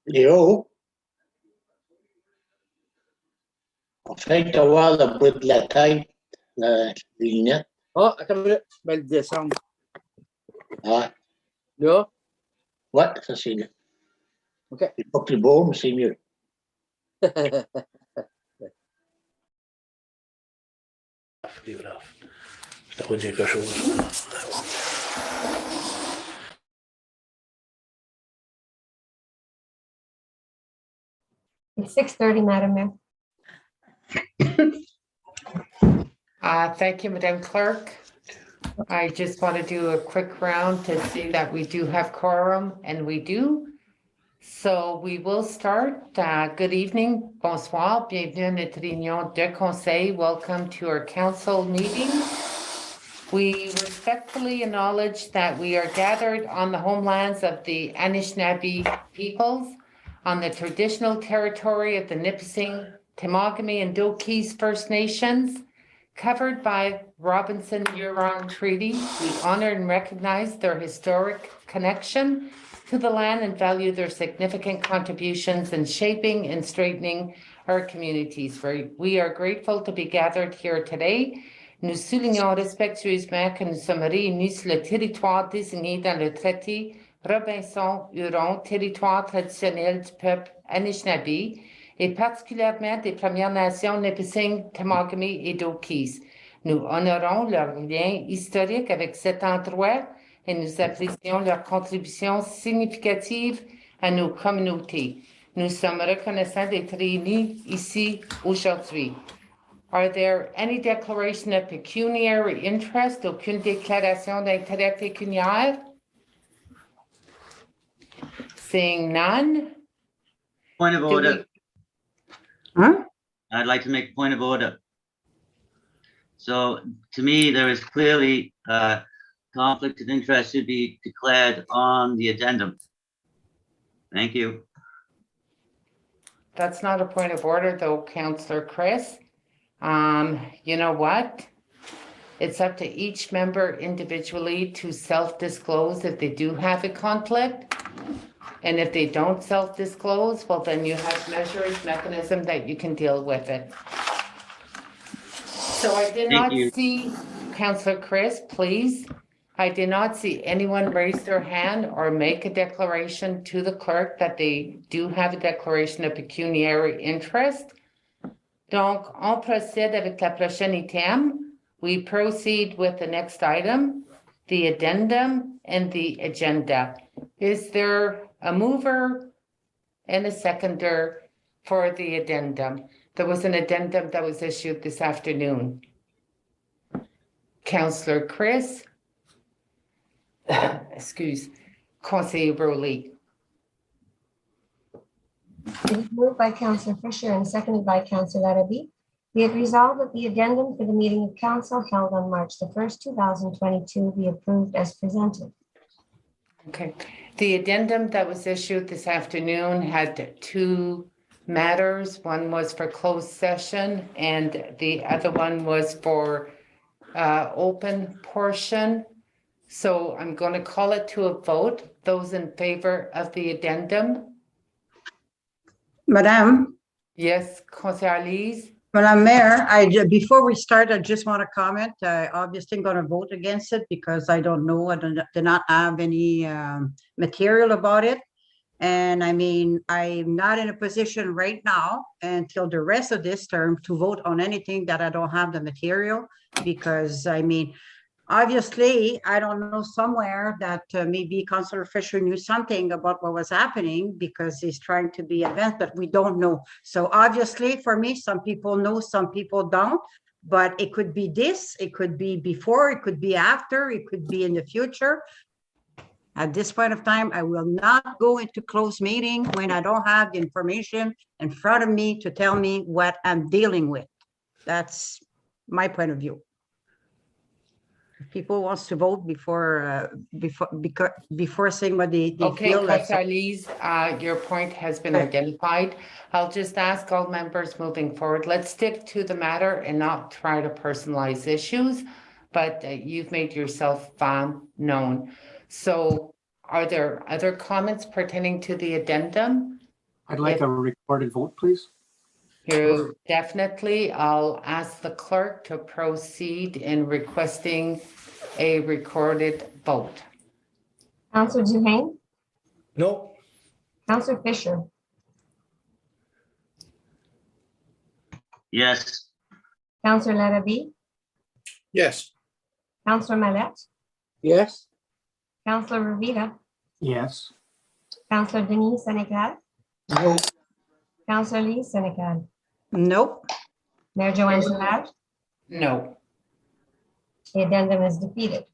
Léo, on fait avoir le bout de la tête, les lunettes. Ah, attends une minute, je vais le descendre. Ouais, Là, ouais, ça c'est mieux. OK. C'est pas plus beau, mais c'est mieux. Leave it off. Ça va dire quelque chose. It's 6:30, Madam Mayor. Thank you, Madam Clerk. I just want to do a quick round to see that we do have quorum, and we do. So we will start. Good evening, bonsoir, bienvenue à notre réunion de conseil. Welcome to our council meeting. We respectfully acknowledge that we are gathered on the homelands of the Anishinaabe peoples, on the traditional territory of the Nipissing, Temagami, and Doki's First Nations, covered by Robinson-Huron Treaty. We honor and recognize their historic connection to the land and value their significant contributions in shaping and straightening our communities. We are grateful to be gathered here today. Nous soulignons respectueusement que nous sommes réunis sur le territoire désigné dans le traité Robinson-Huron, territoire traditionnel du peuple Anishinaabe, et particulièrement des Premières Nations Nipissing, Temagami et Dokis. Nous honorons leur lien historique avec cet endroit et nous apprécions leur contribution significative à nos communautés. Nous sommes reconnaissants d'être réunis ici aujourd'hui. Are there any declaration of pecuniary interest? Aucune déclaration d'intérêt pécuniaire? Seeing none. Point of do order. Huh? I'd like to make a point of order. So to me, there is clearly conflict of interest should be declared on the addendum. Thank you. That's not a point of order though, Councillor Chris. You know what? It's up to each member individually to self-disclose if they do have a conflict. And if they don't self-disclose, well, then you have mechanism that you can deal with it. So I did Thank not you. see, Councillor Chris, please. I did not see anyone raise their hand or make a declaration to the clerk that they do have a declaration of pecuniary interest. Donc, on procède avec la prochaine item. We proceed with the next item, the addendum and the agenda. Is there a mover and a seconder for the addendum? There was an addendum that was issued this afternoon. Councillor Chris. Excuse, Conseiller Broley. It is moved by Councillor Fisher and seconded by Councillor Larrabee. Be it resolved that the addendum for the meeting of council held on March the 1st, 2022 be approved as presented. Okay, the addendum that was issued this afternoon had two matters. One was for closed session and the other one was for open portion. So I'm going to call it to a vote. Those in favor of the addendum? Madam Conseillère Mayor, before we start, I just want to comment. I obviously going to vote against it because I don't know. I do not have any material about it. And I mean, I'm not in a position right now until the rest of this term to vote on anything that I don't have the material because I mean, obviously, I don't know somewhere that maybe Councillor Fisher knew something about what was happening because he's trying to be advanced, but we don't know. So obviously, for me, some people know, some people don't, but it could be this, it could be before, it could be after, it could be in the future. At this point of time, I will not go into closed meeting when I don't have the information in front of me to tell me what I'm dealing with. That's my point of view. People wants to vote before saying what they Okay, feel. Conseillère, your point has been identified. I'll just ask all members moving forward, let's stick to the matter and not try to personalize issues, but you've made yourself known. So are there other comments pertaining to the addendum? I'd like a recorded vote, please. You definitely, I'll ask the clerk to proceed in requesting a recorded vote. Counselor Duhane, No. Counselor Fisher, Yes. Counselor Larrabee, Yes. Counselor Mallette, Yes. Counselor Rivera, Yes. Counselor Denis Senecal, No. Counselor Lee Senecal, Nope. Mayor Joanne Savage, No. the addendum is defeated.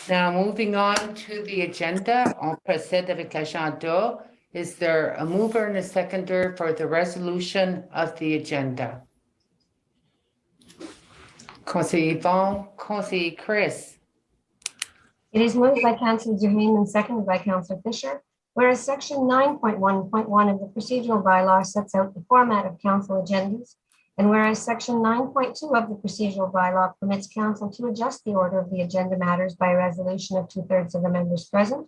Now, moving on to the agenda, on procède avec l'agenda. Is there a mover and a seconder for the resolution of the agenda? Conseiller Yvonne, Conseiller Chris. It is moved by Councillor Duhane and seconded by Councillor Fisher, whereas section 9.1.1 of the procedural bylaw sets out the format of council agendas, and whereas section 9.2 of the procedural bylaw permits council to adjust the order of the agenda matters by a resolution of 2/3 of the members present,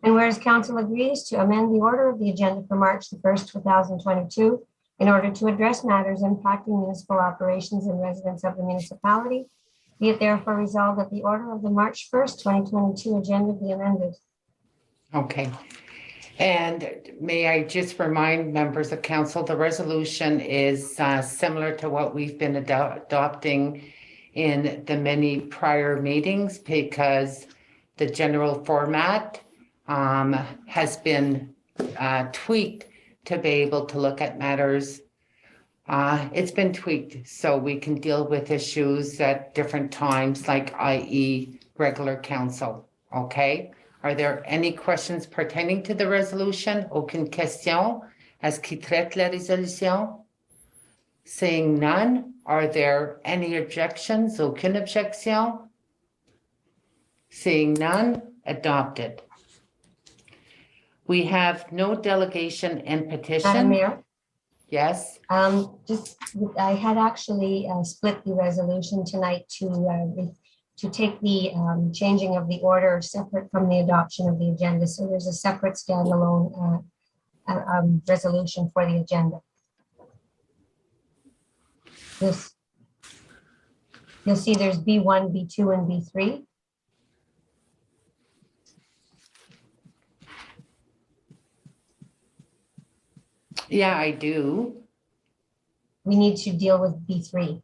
and whereas council agrees to amend the order of the agenda for March the 1st, 2022, in order to address matters impacting municipal operations and residents of the municipality, be it therefore resolved that the order of the March 1st, 2022 agenda be amended. Okay. And may I just remind members of council, the resolution is similar to what we've been adopting in the many prior meetings, because the general format has been tweaked to be able to look at matters. It's been tweaked so we can deal with issues at different times, like i.e. regular council. Okay? Are there any questions pertaining to the resolution? Aucune question? Est-ce qui traite la résolution? Seeing none, are there any objections? Aucune objection? Seeing none, adopted. We have no delegation and Madam petition. Mayor, Yes, I had actually split the resolution tonight to take the changing of the order separate from the adoption of the agenda. So there's a separate standalone resolution for the agenda. You'll see there's B1, B2, and B3. yeah, I do. We need to deal with B3.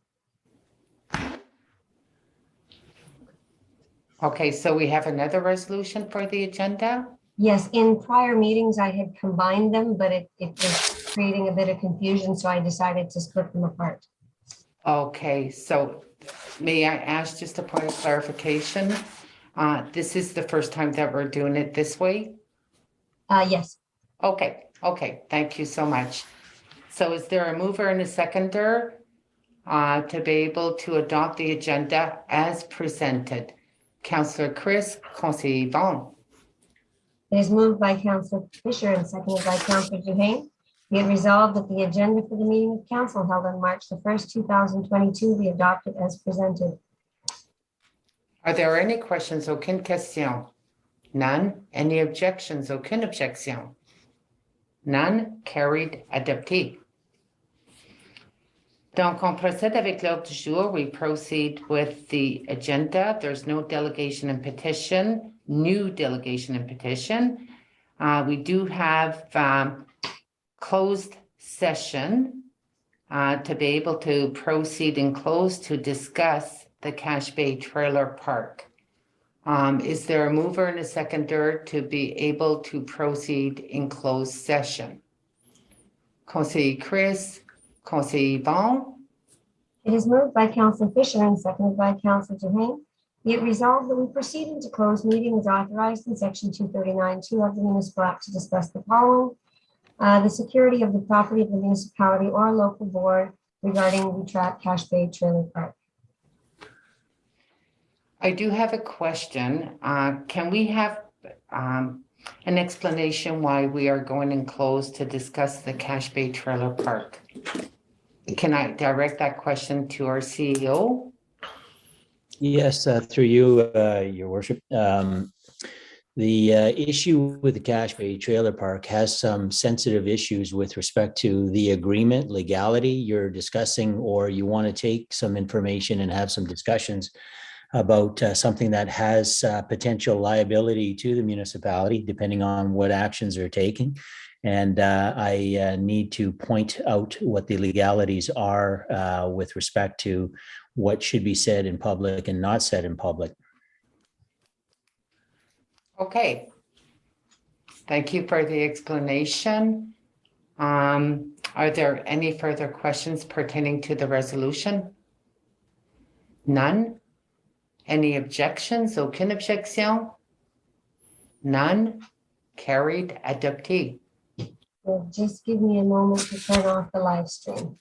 Okay, so we have another resolution for the agenda? Yes, in prior meetings, I had combined them, but it was creating a bit of confusion, so I decided to split them apart. Okay, so may I ask just a point of clarification? This is the first time that we're doing it this way? Yes, Okay, thank you so much. So is there a mover and a seconder to be able to adopt the agenda as presented? Councillor Chris, Conseiller Yvonne. it is moved by Councillor Fisher and seconded by Councillor Duhane. Be it resolved that the agenda for the meeting of council held on March the 1st, 2022 be adopted as presented. Are there any questions? Aucune question? None. Any objections? Aucune objection? None. Carried, adopté. Donc, on procède avec l'ordre du jour. We proceed with the agenda. There's no delegation and petition, new delegation and petition. We do have closed session to be able to proceed in close to discuss the Cache Bay Trailer Park. Is there a mover and a seconder to be able to proceed in closed session? Conseiller Chris, Conseiller Yvonne. It is moved by Councillor Fisher and seconded by Councillor Duhane. Be it resolved that we proceed into closed meeting as authorized in section 239(2) of the Municipal Act to discuss the following: the security of the property of the municipality or local board regarding the Cache Bay Trailer Park. I do have a question. Can we have an explanation why we are going in close to discuss the Cache Bay Trailer Park? Can I direct that question to our CEO? Yes, through you, Your Worship. The issue with the Cache Bay Trailer Park has some sensitive issues with respect to the agreement legality you're discussing, or you want to take some information and have some discussions about something that has potential liability to the municipality, depending on what actions are taken. And I need to point out what the legalities are with respect to what should be said in public and not said in public. Okay. Thank you for the explanation. Are there any further questions pertaining to the resolution? None? Any objections? Aucune objection? None? Carried, adopté. Just give me a moment to turn off the live stream.